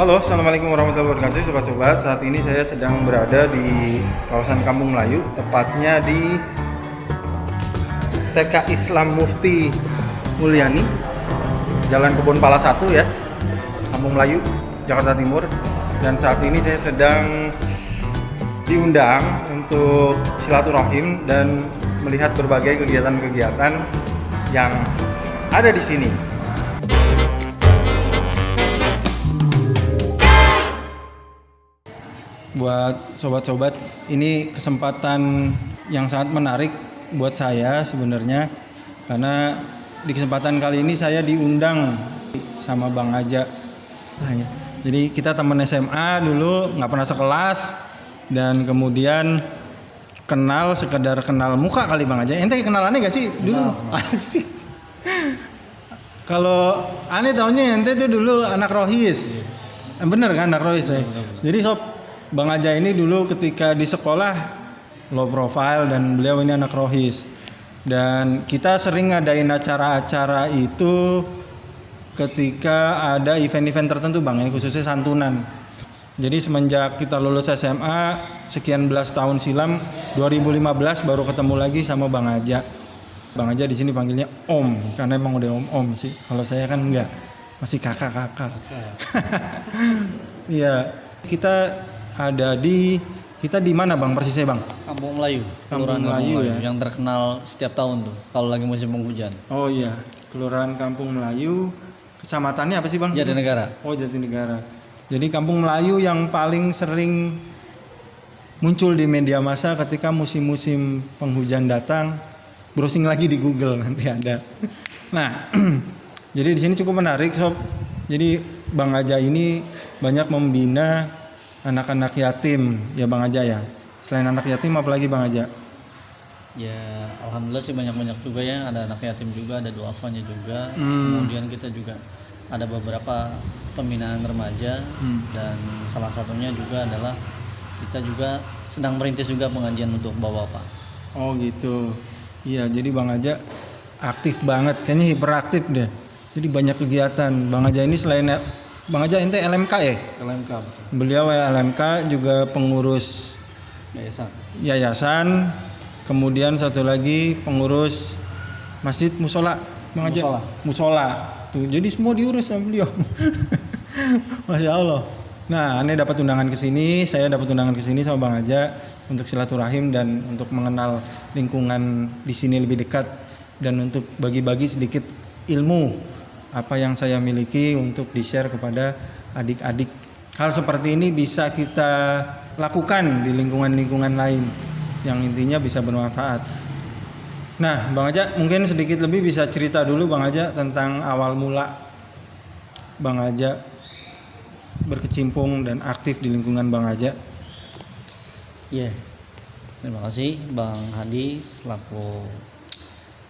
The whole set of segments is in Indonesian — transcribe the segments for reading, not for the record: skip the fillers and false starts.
Halo, assalamualaikum warahmatullahi wabarakatuh, sobat-sobat. Saat ini saya sedang berada di kawasan Kampung Melayu, tepatnya di TK Islam Mufti Mulyani, Jalan Kebun Pala 1 ya, Kampung Melayu, Jakarta Timur. Dan saat ini saya sedang diundang untuk silaturahim dan melihat berbagai kegiatan-kegiatan yang ada di sini. Buat sobat-sobat, ini kesempatan yang sangat menarik buat saya sebenarnya, karena di kesempatan kali ini saya diundang sama Bang Aja. Nah, ya. Jadi kita teman SMA dulu, nggak pernah sekelas, dan kemudian sekedar kenal muka kali Bang Aja. Ente kenalannya gak sih dulu? Asik. Kalau aneh taunya ente itu dulu anak Rohis. Bener kan anak Rohis ya? Jadi sob, Bang Aja ini dulu ketika di sekolah low profile dan beliau ini anak Rohis. Dan kita sering ngadain acara-acara itu ketika ada event-event tertentu Bang, ya, khususnya santunan. Jadi semenjak kita lulus SMA sekian belas tahun silam, 2015 baru ketemu lagi sama Bang Aja. Bang Aja di sini panggilnya Om, karena emang udah om sih. Kalau saya kan enggak, masih kakak. Iya, kita di mana Bang persisnya Bang? Kampung Melayu. Kampung Melayu ya. Yang terkenal setiap tahun tuh kalau lagi musim penghujan. Oh iya, Kelurahan Kampung Melayu. Kecamatannya apa sih Bang? Jatinegara. Oh Jatinegara. Jadi Kampung Melayu yang paling sering muncul di media massa ketika musim-musim penghujan datang. Browsing lagi di Google nanti ada. Nah, jadi di sini cukup menarik sob. Jadi Bang Aja ini banyak membina anak-anak yatim ya Bang Aja ya. Selain anak yatim apalagi Bang Aja? Ya alhamdulillah sih banyak juga ya. Ada anak yatim juga, ada duafanya juga. Kemudian kita juga ada beberapa pembinaan remaja dan salah satunya juga adalah kita juga sedang merintis juga pengajian untuk bapak-bapak. Oh gitu. Iya, jadi Bang Aja aktif banget, kayaknya hiperaktif deh. Jadi banyak kegiatan. Bang Aja ini selain Bang Aja ente LMK ya? LMK. Beliau ya LMK juga pengurus yayasan. Kemudian satu lagi pengurus Masjid Musola. Bang Aja Musola. Tuh, jadi semua diurus sama beliau. Masya Allah. Nah, aneh dapat undangan ke sini, saya dapat undangan ke sini sama Bang Aja untuk silaturahim dan untuk mengenal lingkungan di sini lebih dekat dan untuk bagi-bagi sedikit ilmu apa yang saya miliki untuk di-share kepada adik-adik. Hal seperti ini bisa kita lakukan di lingkungan-lingkungan lain yang intinya bisa bermanfaat. Nah, Bang Aja mungkin sedikit lebih bisa cerita dulu Bang Aja tentang awal mula Bang Aja berkecimpung dan aktif di lingkungan Bang Aja. Iya. Terima kasih Bang Hadi selaku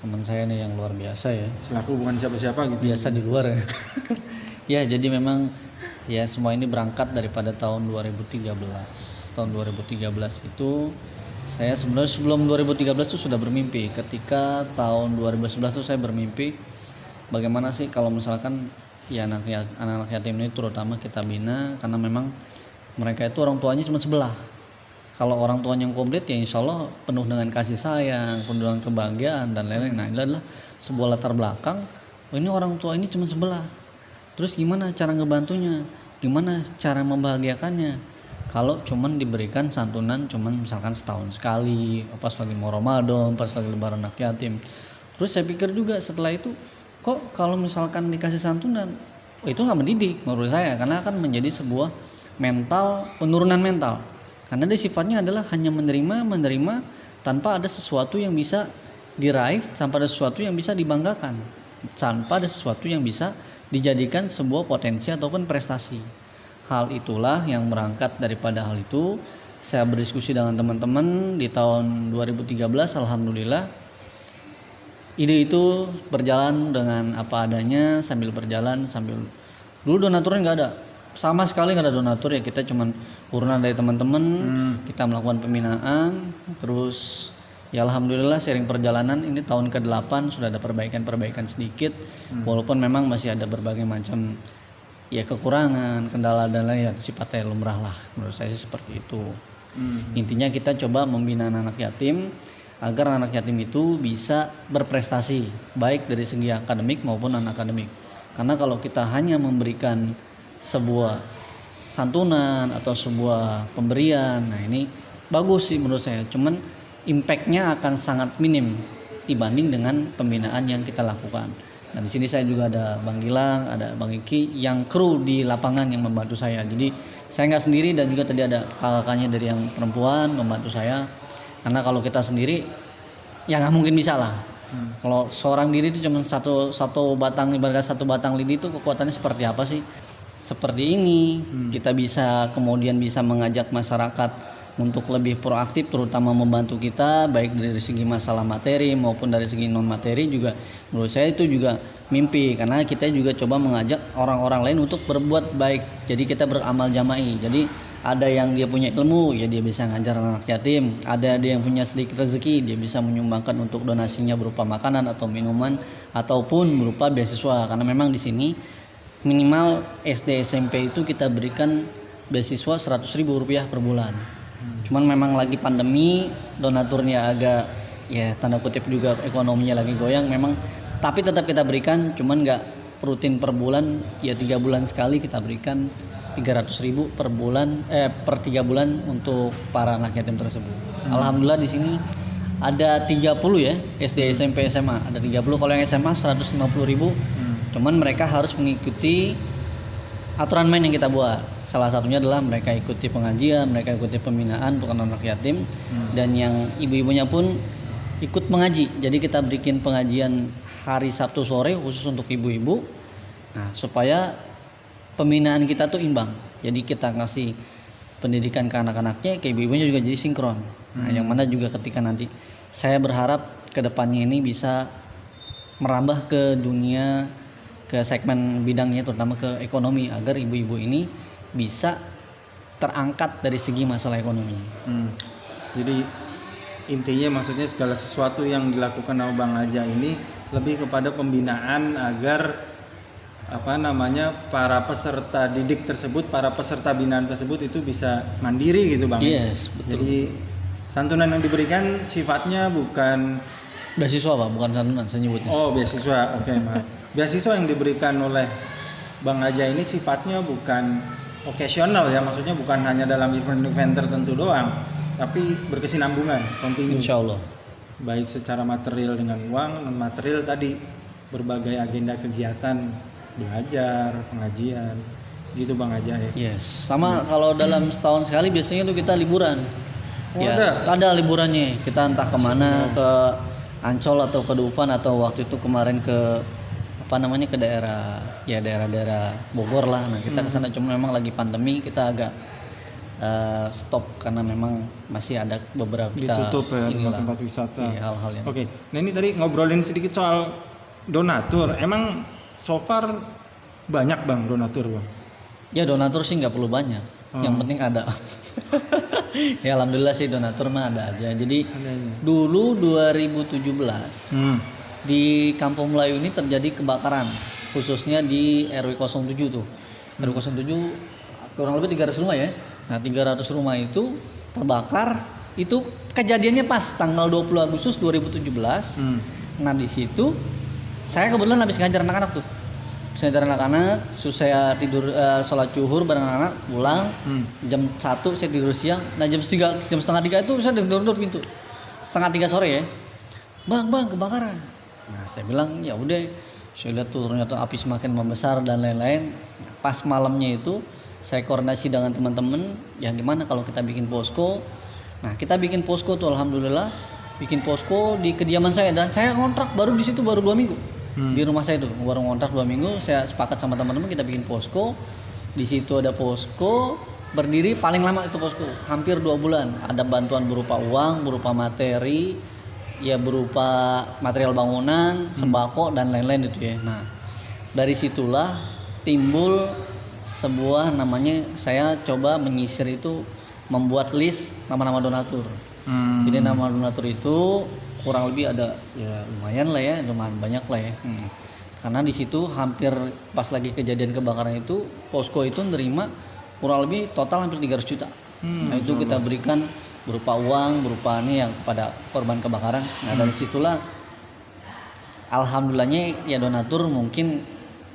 teman saya nih yang luar biasa ya. Selaku bukan siapa-siapa gitu. Biasa di luar ya. Ya, jadi memang ya semua ini berangkat daripada tahun 2013. Tahun 2013 itu saya sebenarnya sebelum 2013 itu sudah bermimpi. Ketika tahun 2011 itu saya bermimpi bagaimana sih kalau misalkan ya anak-anak yatim ini terutama kita bina, karena memang mereka itu orang tuanya cuma sebelah. Kalau orang tuanya yang komplit ya insya Allah penuh dengan kasih sayang, penuh dengan kebahagiaan dan lain-lain. Nah, ini adalah sebuah latar belakang. Ini orang tua ini cuma sebelah. Terus gimana cara ngebantunya? Gimana cara membahagiakannya? Kalau cuman diberikan santunan cuman misalkan setahun sekali, pas lagi mau Ramadan, pas lagi lebaran anak yatim. Terus saya pikir juga setelah itu, kok kalau misalkan dikasih santunan itu nggak mendidik menurut saya, karena akan menjadi sebuah penurunan mental, karena dia sifatnya adalah hanya menerima tanpa ada sesuatu yang bisa diraih, tanpa ada sesuatu yang bisa dibanggakan, tanpa ada sesuatu yang bisa dijadikan sebuah potensi ataupun prestasi. Hal itulah yang berangkat daripada hal itu saya berdiskusi dengan teman-teman di tahun 2013. Alhamdulillah ide itu berjalan dengan apa adanya, sambil dulu donaturnya nggak ada, sama sekali nggak ada donatur ya, kita cuman urunan dari teman-teman. Kita melakukan pembinaan, terus ya alhamdulillah sering perjalanan ini tahun ke-8 sudah ada perbaikan sedikit, walaupun memang masih ada berbagai macam ya kekurangan, kendala dan lain ya sifatnya lumrah lah. Menurut saya sih seperti itu. Intinya kita coba membina anak yatim agar anak yatim itu bisa berprestasi baik dari segi akademik maupun non akademik. Karena kalau kita hanya memberikan sebuah santunan atau sebuah pemberian, nah ini bagus sih menurut saya. Cuman impactnya akan sangat minim dibanding dengan pembinaan yang kita lakukan. Nah di sini saya juga ada Bang Gilang, ada Bang Iki yang kru di lapangan yang membantu saya. Jadi saya nggak sendiri dan juga tadi ada kakaknya dari yang perempuan membantu saya. Karena kalau kita sendiri ya nggak mungkin bisa lah. Kalau seorang diri itu cuma satu batang, ibarat satu batang lidi itu kekuatannya seperti apa sih? Seperti ini kita bisa kemudian bisa mengajak masyarakat untuk lebih proaktif, terutama membantu kita baik dari segi masalah materi maupun dari segi non materi juga. Menurut saya itu juga mimpi, karena kita juga coba mengajak orang-orang lain untuk berbuat baik. Jadi kita beramal jama'i. Jadi ada yang dia punya ilmu, ya dia bisa ngajar anak yatim. Ada yang punya sedikit rezeki, dia bisa menyumbangkan untuk donasinya berupa makanan atau minuman ataupun berupa beasiswa. Karena memang di sini minimal SD SMP itu kita berikan beasiswa Rp100.000 per bulan. Cuman memang lagi pandemi, donaturnya agak ya tanda kutip juga ekonominya lagi goyang memang, tapi tetap kita berikan, cuman nggak rutin per bulan, ya 3 bulan sekali kita berikan 300.000 per bulan per 3 bulan untuk para anak yatim tersebut. Alhamdulillah di sini ada 30 ya, SD SMP SMA ada 30. Kalau yang SMA 150.000. Cuman mereka harus mengikuti aturan main yang kita buat. Salah satunya adalah mereka ikuti pengajian, mereka ikuti pembinaan untuk anak yatim, dan yang ibu-ibunya pun ikut mengaji. Jadi kita bikin pengajian hari Sabtu sore khusus untuk ibu-ibu. Nah, supaya pembinaan kita tuh imbang. Jadi kita ngasih pendidikan ke anak-anaknya, ke ibu-ibunya juga jadi sinkron. Nah, yang mana juga ketika nanti saya berharap ke depannya ini bisa merambah ke dunia, ke segmen bidangnya terutama ke ekonomi, agar ibu-ibu ini bisa terangkat dari segi masalah ekonomi. Jadi intinya maksudnya segala sesuatu yang dilakukan sama Bang Aja ini lebih kepada pembinaan agar para peserta didik tersebut, para peserta binaan tersebut itu bisa mandiri gitu Bang. Yes, betul. Jadi santunan yang diberikan sifatnya bukan beasiswa Pak, bukan santunan saya nyebutnya. Oh, beasiswa. Oke, maaf. Beasiswa yang diberikan oleh Bang Aja ini sifatnya bukan occasional ya, maksudnya bukan hanya dalam event-event tertentu doang, tapi berkesinambungan, kontinu. Insya Allah. Baik secara material dengan uang, non material tadi berbagai agenda kegiatan, belajar, pengajian, gitu Bang Aja ya. Yes. Sama kalau dalam setahun sekali biasanya tuh kita liburan. Oh, ya, ada liburannya. Kita entah kemana, ke Ancol atau ke Dupan, atau waktu itu kemarin ke ke daerah Bogor lah. Nah kita kesana, cuma memang lagi pandemi kita agak stop karena memang masih ada beberapa ditutup ya tempat wisata. Iya, hal-hal yang. Oke. Nah ini tadi ngobrolin sedikit soal donatur. Emang so far banyak Bang donatur Bang? Ya donatur sih nggak perlu banyak. Yang penting ada. Ya alhamdulillah sih donatur mah ada aja. Jadi dulu 2017 di Kampung Melayu ini terjadi kebakaran, khususnya di RW 07 tuh. RW 07 kurang lebih 300 rumah ya. Nah 300 rumah itu terbakar. Itu kejadiannya pas tanggal 20 Agustus 2017. Nah di situ saya kebetulan habis ngajar anak-anak tuh. Saya ngajar anak-anak, saya tidur sholat zuhur bareng anak-anak, pulang jam 1 saya tidur siang. Nah jam setengah 3 itu saya dengar pintu. Setengah 3 sore ya. Bang kebakaran. Nah saya bilang ya udah, saya lihat tuh ternyata api semakin membesar dan lain-lain. Pas malamnya itu saya koordinasi dengan teman-teman, ya gimana kalau kita bikin posko. Nah kita bikin posko tuh alhamdulillah, bikin posko di kediaman saya, dan saya ngontrak baru di situ baru 2 minggu. Di rumah saya tuh baru ngontrak 2 minggu. Saya sepakat sama teman-teman kita bikin posko. Di situ ada posko berdiri paling lama itu posko hampir 2 bulan. Ada bantuan berupa uang, berupa materi, ya berupa material bangunan, sembako dan lain-lain itu ya. Nah, dari situlah timbul sebuah namanya, saya coba menyisir itu, membuat list nama-nama donatur. Jadi nama donatur itu kurang lebih ada ya lumayan lah ya, lumayan banyak lah ya. Karena di situ hampir pas lagi kejadian kebakaran itu posko itu nerima kurang lebih total hampir 300 juta. Nah itu kita berikan berupa uang, berupa ini yang kepada korban kebakaran. Nah dari situlah alhamdulillahnya ya donatur mungkin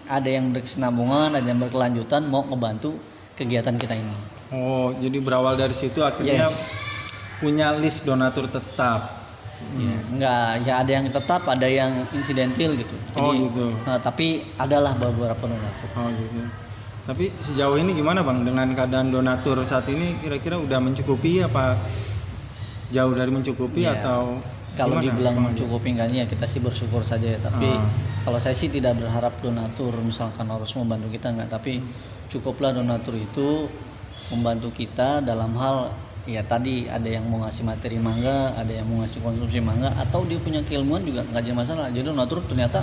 ada yang berkesinambungan, ada yang berkelanjutan mau ngebantu kegiatan kita ini. Oh, jadi berawal dari situ akhirnya punya list donatur tetap. Ya, enggak, ya ada yang tetap, ada yang insidentil gitu. Jadi, gitu. Tapi adalah beberapa donatur. Oh gitu. Tapi sejauh ini gimana Bang dengan keadaan donatur saat ini, kira-kira udah mencukupi apa jauh dari mencukupi atau kalau gimana, dibilang Bang? mencukupi enggaknya ya kita sih bersyukur saja ya. Tapi kalau saya sih tidak berharap donatur misalkan harus membantu kita, enggak. Tapi cukuplah donatur itu membantu kita dalam hal ya tadi ada yang mau ngasih materi mangga, ada yang mau ngasih konsumsi mangga, atau dia punya keilmuan juga nggak jadi masalah. Jadi donatur ternyata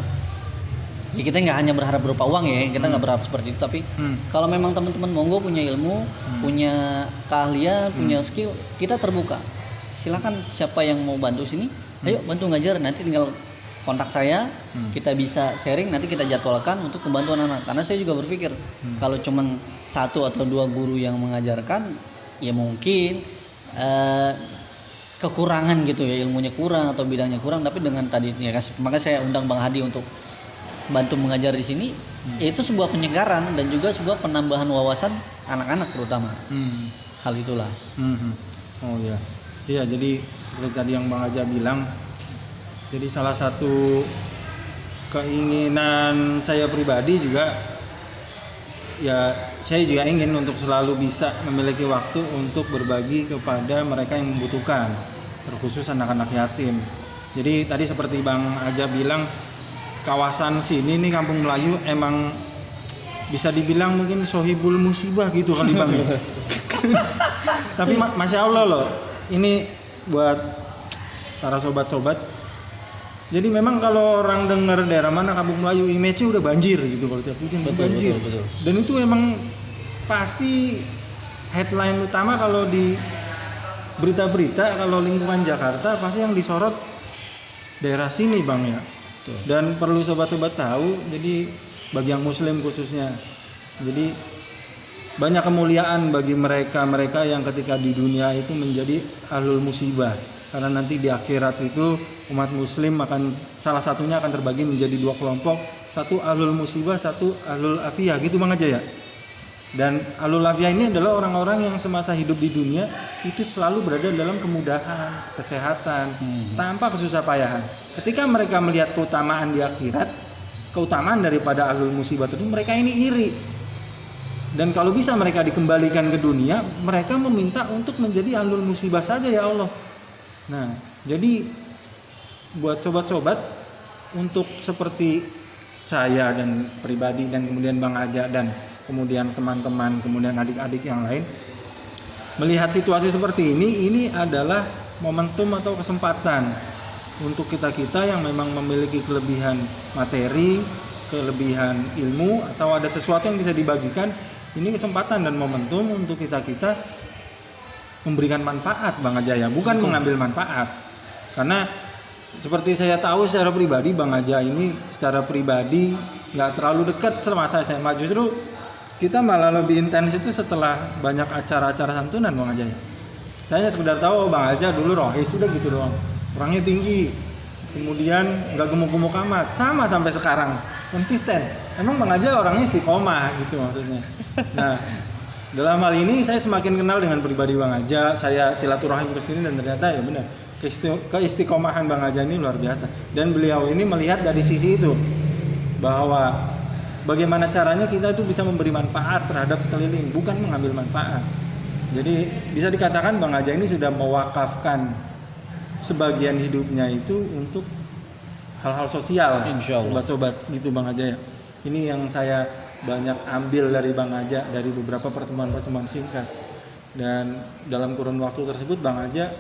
ya kita nggak hanya berharap berupa uang ya, kita nggak berharap seperti itu. Tapi kalau memang teman-teman monggo punya ilmu, punya keahlian, punya skill, kita terbuka. Silakan siapa yang mau bantu sini, ayo bantu ngajar. Nanti tinggal kontak saya, kita bisa sharing, nanti kita jadwalkan untuk membantu anak-anak. Karena saya juga berpikir kalau cuman 1 atau 2 guru yang mengajarkan, ya mungkin kekurangan gitu ya, ilmunya kurang atau bidangnya kurang. Tapi dengan tadi ya maka saya undang Bang Hadi untuk bantu mengajar di sini, itu sebuah penyegaran dan juga sebuah penambahan wawasan anak-anak terutama. Hal itulah. Oh iya. Iya, jadi seperti tadi yang Bang Aja bilang, jadi salah satu keinginan saya pribadi juga ya, saya juga ingin untuk selalu bisa memiliki waktu untuk berbagi kepada mereka yang membutuhkan, terkhusus anak-anak yatim. Jadi tadi seperti Bang Aja bilang, kawasan sini nih Kampung Melayu emang bisa dibilang mungkin sohibul musibah gitu kali Bang. Tapi Masya Allah loh, ini buat para sobat-sobat. Jadi memang kalau orang dengar daerah mana Kampung Melayu, image-nya udah banjir gitu kalau tiap hujan banjir. Betul. Dan itu emang pasti headline utama kalau di berita-berita, kalau lingkungan Jakarta pasti yang disorot daerah sini Bang ya. Betul. Dan perlu sobat-sobat tahu, jadi bagi yang muslim khususnya, jadi banyak kemuliaan bagi mereka yang ketika di dunia itu menjadi ahlul musibah. Karena nanti di akhirat itu umat muslim akan salah satunya akan terbagi menjadi 2 kelompok, satu ahlul musibah, satu ahlul afiyah, gitu Bang aja ya. Dan ahlul afiyah ini adalah orang-orang yang semasa hidup di dunia itu selalu berada dalam kemudahan, kesehatan, tanpa kesusah payahan. Ketika mereka melihat keutamaan di akhirat, keutamaan daripada ahlul musibah itu, mereka ini iri. Dan kalau bisa mereka dikembalikan ke dunia, mereka meminta untuk menjadi ahlul musibah saja ya Allah. Nah, jadi buat sobat-sobat, untuk seperti saya dan pribadi dan kemudian Bang Aja dan kemudian teman-teman, kemudian adik-adik yang lain, melihat situasi seperti ini adalah momentum atau kesempatan untuk kita-kita yang memang memiliki kelebihan materi, kelebihan ilmu, atau ada sesuatu yang bisa dibagikan. Ini kesempatan dan momentum untuk kita-kita memberikan manfaat Bang Aja ya, bukan mengambil manfaat. Karena seperti saya tahu secara pribadi, Bang Aja ini secara pribadi nggak terlalu dekat sama saya SMA. Justru kita malah lebih intens itu setelah banyak acara-acara santunan Bang Aja ya. Saya sekedar tahu Bang Aja dulu rohis, sudah gitu doang. Orangnya tinggi, kemudian nggak gemuk-gemuk amat, sama sampai sekarang konsisten. Emang Bang Aja orangnya istiqomah gitu maksudnya. Nah, dalam hal ini saya semakin kenal dengan pribadi Bang Aja. Saya silaturahim ke sini dan ternyata ya benar, keistiqomahan Bang Aja ini luar biasa. Dan beliau ini melihat dari sisi itu, bahwa bagaimana caranya kita itu bisa memberi manfaat terhadap sekeliling, bukan mengambil manfaat. Jadi bisa dikatakan Bang Aja ini sudah mewakafkan sebagian hidupnya itu untuk hal-hal sosial, sobat-sobat gitu Bang Aja ya. Ini yang saya banyak ambil dari Bang Aja dari beberapa pertemuan-pertemuan singkat. Dan dalam kurun waktu tersebut Bang Aja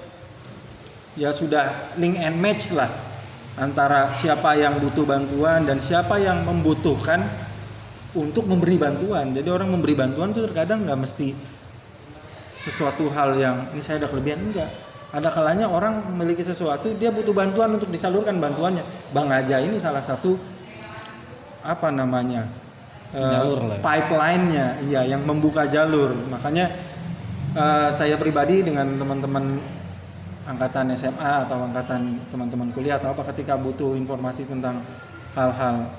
ya sudah link and match lah antara siapa yang butuh bantuan dan siapa yang membutuhkan untuk memberi bantuan. Jadi orang memberi bantuan itu terkadang nggak mesti sesuatu hal yang ini saya ada kelebihan, enggak. Ada kalanya orang memiliki sesuatu, dia butuh bantuan untuk disalurkan bantuannya. Bang Aja ini salah satu apa namanya Jalur lah ya. pipeline-nya, iya, yang membuka jalur. Makanya saya pribadi dengan teman-teman angkatan SMA atau angkatan teman-teman kuliah atau apa, ketika butuh informasi tentang hal-hal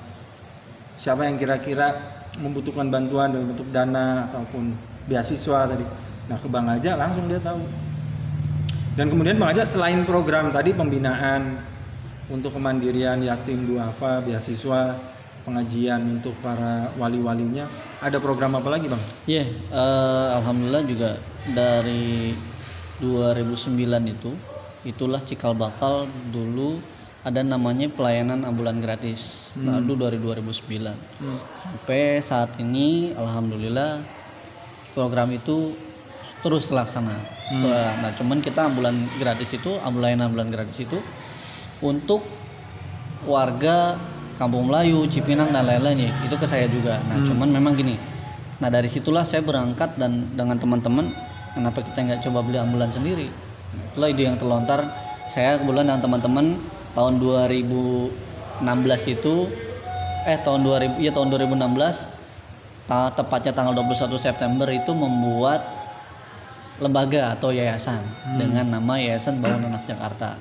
siapa yang kira-kira membutuhkan bantuan dalam bentuk dana ataupun beasiswa tadi, nah ke Bang Aja langsung dia tahu. Dan kemudian Bang Aja selain program tadi pembinaan untuk kemandirian yatim duafa, beasiswa, pengajian untuk para wali-walinya, ada program apa lagi Bang? Iya, alhamdulillah juga dari 2009 itulah cikal bakal dulu ada namanya pelayanan ambulan gratis. Lalu dari 2009 sampai saat ini alhamdulillah program itu terus terlaksana. Nah, cuman kita ambulan gratis itu untuk warga Kampung Melayu, Cipinang dan lain-lain ya, itu ke saya juga. Nah, cuman memang gini. Nah, dari situlah saya berangkat dan dengan teman-teman, kenapa kita nggak coba beli ambulan sendiri? Itulah ide yang terlontar. Saya kebetulan dengan teman-teman tahun 2016 itu tahun 2016 tepatnya tanggal 21 September itu membuat lembaga atau yayasan dengan nama Yayasan Bangun Anak Jakarta.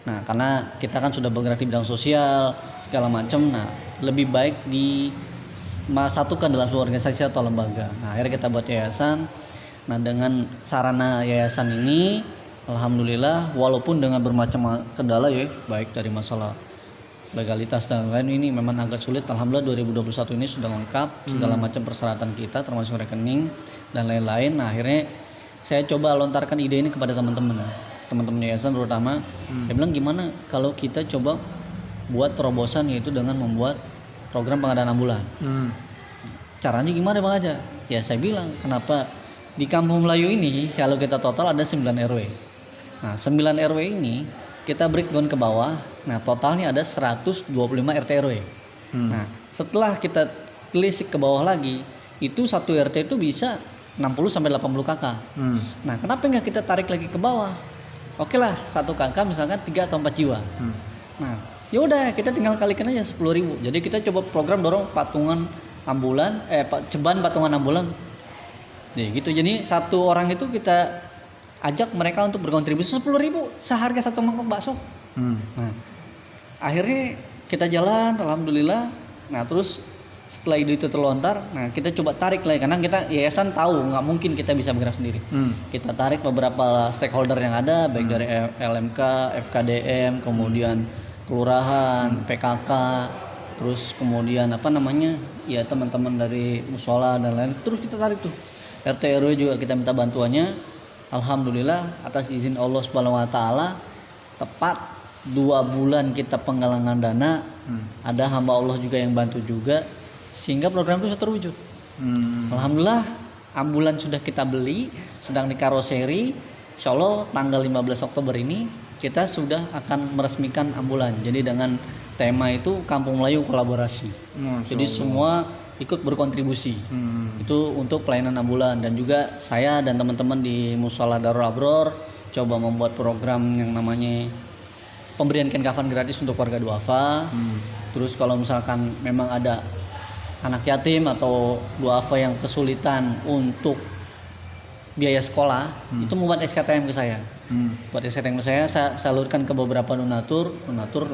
Nah, karena kita kan sudah bergerak di bidang sosial segala macam, nah lebih baik disatukan dalam sebuah organisasi atau lembaga. Nah, akhirnya kita buat yayasan. Nah, dengan sarana yayasan ini alhamdulillah walaupun dengan bermacam kendala ya, baik dari masalah legalitas dan lain ini memang agak sulit. Alhamdulillah 2021 ini sudah lengkap segala macam persyaratan kita termasuk rekening dan lain-lain. Nah, akhirnya saya coba lontarkan ide ini kepada teman-teman yayasan terutama. Saya bilang gimana kalau kita coba buat terobosan, yaitu dengan membuat program pengadaan ambulan. Caranya gimana Bang Aja? Ya saya bilang, kenapa di Kampung Melayu ini kalau kita total ada 9 RW. Nah 9 RW ini kita breakdown ke bawah. Nah totalnya ada 125 RT RW. Nah setelah kita telisik ke bawah lagi, itu satu RT itu bisa 60-80 KK. Nah kenapa nggak kita tarik lagi ke bawah? Oke lah, satu KK misalkan 3 atau 4 jiwa. Nah, ya udah kita tinggal kalikan aja 10.000. Jadi kita coba program dorong patungan ambulan, ceban patungan ambulan. Nih gitu. Jadi satu orang itu kita ajak mereka untuk berkontribusi 10.000 seharga satu mangkok bakso. Nah, akhirnya kita jalan, alhamdulillah. Nah, terus setelah ide itu terlontar, nah kita coba tarik lagi karena kita yayasan tahu nggak mungkin kita bisa bergerak sendiri. Kita tarik beberapa stakeholder yang ada, baik dari LMK, FKDM, kemudian kelurahan, PKK, terus kemudian ya teman-teman dari musola dan lain. Terus kita tarik tuh RT RW juga kita minta bantuannya. Alhamdulillah atas izin Allah Subhanahu Wa Taala tepat 2 bulan kita penggalangan dana, ada hamba Allah juga yang bantu juga, sehingga program itu sudah terwujud. Alhamdulillah ambulan sudah kita beli, sedang di karoseri. Insya Allah tanggal 15 Oktober ini kita sudah akan meresmikan ambulan. Jadi dengan tema itu Kampung Melayu kolaborasi. Jadi semua ikut berkontribusi. Itu untuk pelayanan ambulan. Dan juga saya dan teman-teman di Musola Darul Abror coba membuat program yang namanya pemberian kain kafan gratis untuk warga duafa. Terus kalau misalkan memang ada anak yatim atau duafa yang kesulitan untuk biaya sekolah, itu membuat SKTM ke saya. Buat SKTM ke saya salurkan ke beberapa donatur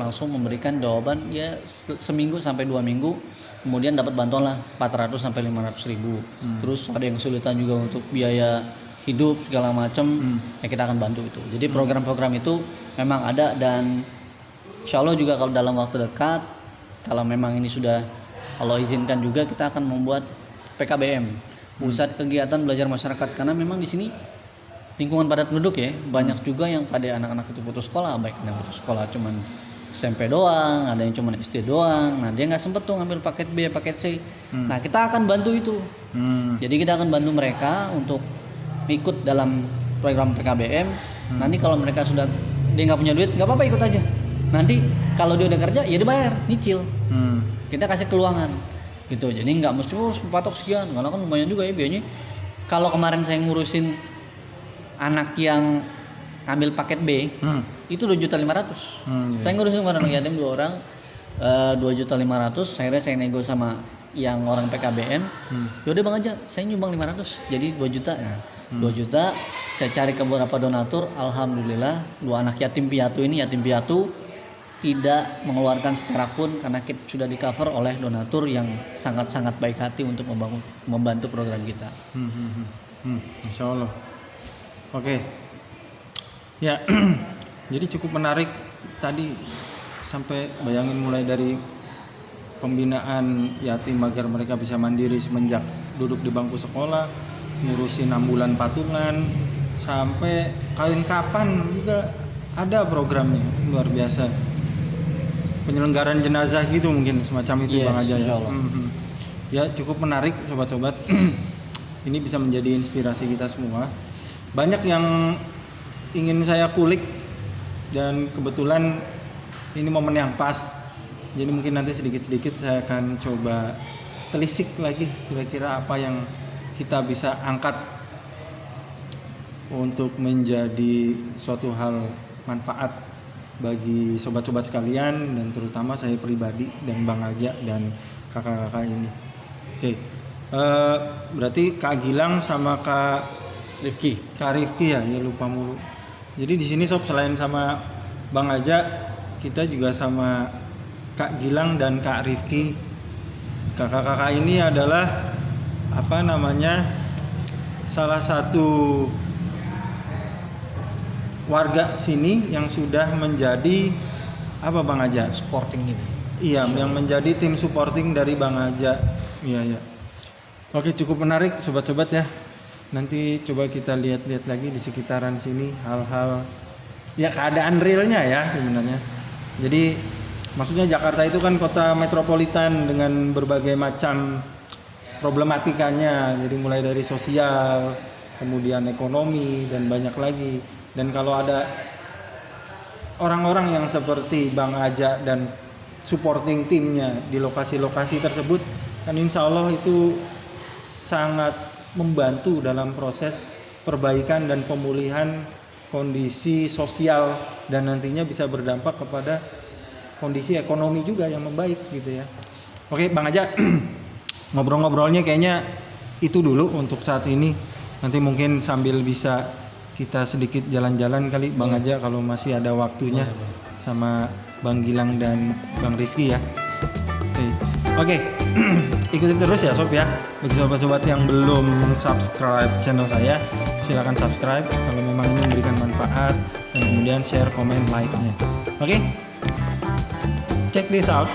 langsung memberikan jawaban ya seminggu sampai 2 minggu, kemudian dapat bantuan lah 400 sampai 500 ribu. Terus ada yang kesulitan juga untuk biaya hidup segala macam, ya kita akan bantu itu. Jadi program-program itu memang ada, dan insya Allah juga kalau dalam waktu dekat, kalau memang ini sudah Allah izinkan juga, kita akan membuat PKBM, pusat kegiatan belajar masyarakat, karena memang di sini lingkungan padat penduduk ya, banyak juga yang pada anak-anak itu putus sekolah, baik yang putus sekolah cuman SMP doang, ada yang cuman SD doang. Nah dia nggak sempet tuh ngambil paket B, paket C. Nah kita akan bantu itu. Jadi kita akan bantu mereka untuk ikut dalam program PKBM. Nanti kalau mereka sudah dia nggak punya duit, nggak apa-apa ikut aja. Nanti kalau dia udah kerja ya dibayar, nyicil. Kita kasih keluangan gitu. Jadi nggak mesti patok sekian, karena kan lumayan juga ya biayanya. Kalau kemarin saya ngurusin anak yang ambil paket B, itu 2.500.000. Saya ngurusin anak yatim 2 orang, 2.500.000. Akhirnya saya nego sama yang orang PKBM. Yaudah Bang aja, saya nyumbang 500, jadi 2 juta. Nah, 2 juta saya cari ke beberapa donatur. Alhamdulillah 2 anak yatim piatu ini tidak mengeluarkan seperak pun karena kita sudah di cover oleh donatur yang sangat-sangat baik hati untuk membantu program kita. Insya Allah. Oke. Ya, jadi cukup menarik tadi, sampai bayangin mulai dari pembinaan yatim agar mereka bisa mandiri semenjak duduk di bangku sekolah, ngurusin ambulan patungan, sampai kawin kapan juga ada programnya, luar biasa. Penyelenggaraan jenazah gitu mungkin semacam itu, Bang Aja. Ya cukup menarik sobat-sobat. Ini bisa menjadi inspirasi kita semua. Banyak yang ingin saya kulik dan kebetulan ini momen yang pas. Jadi mungkin nanti sedikit-sedikit saya akan coba telisik lagi kira-kira apa yang kita bisa angkat untuk menjadi suatu hal manfaat bagi sobat-sobat sekalian, dan terutama saya pribadi dan Bang Aja dan kakak-kakak ini. Oke. Berarti Kak Gilang sama Kak Rifki ya lupa mulu. Jadi di sini sob, selain sama Bang Aja, kita juga sama Kak Gilang dan Kak Rifki. Kakak-kakak ini adalah salah satu warga sini yang sudah menjadi Bang Aja? Supporting ini. Iya, yang menjadi tim supporting dari Bang Aja. Iya. Oke, cukup menarik sobat-sobat ya. Nanti coba kita lihat-lihat lagi di sekitaran sini hal-hal ya, keadaan realnya ya sebenarnya. Jadi maksudnya Jakarta itu kan kota metropolitan dengan berbagai macam problematikanya. Jadi mulai dari sosial, kemudian ekonomi dan banyak lagi. Dan kalau ada orang-orang yang seperti Bang Aja dan supporting timnya di lokasi-lokasi tersebut, kan insya Allah itu sangat membantu dalam proses perbaikan dan pemulihan kondisi sosial, dan nantinya bisa berdampak kepada kondisi ekonomi juga yang membaik gitu ya. Oke Bang Aja, ngobrol-ngobrolnya kayaknya itu dulu untuk saat ini. Nanti mungkin sambil bisa kita sedikit jalan-jalan kali Bang Aja kalau masih ada waktunya sama Bang Gilang dan Bang Rifki ya. Oke. Ikuti terus ya sob ya. Bagi sobat-sobat yang belum subscribe channel saya, silakan subscribe kalau memang ini memberikan manfaat, dan kemudian share, komen, like-nya. Oke. Check this out.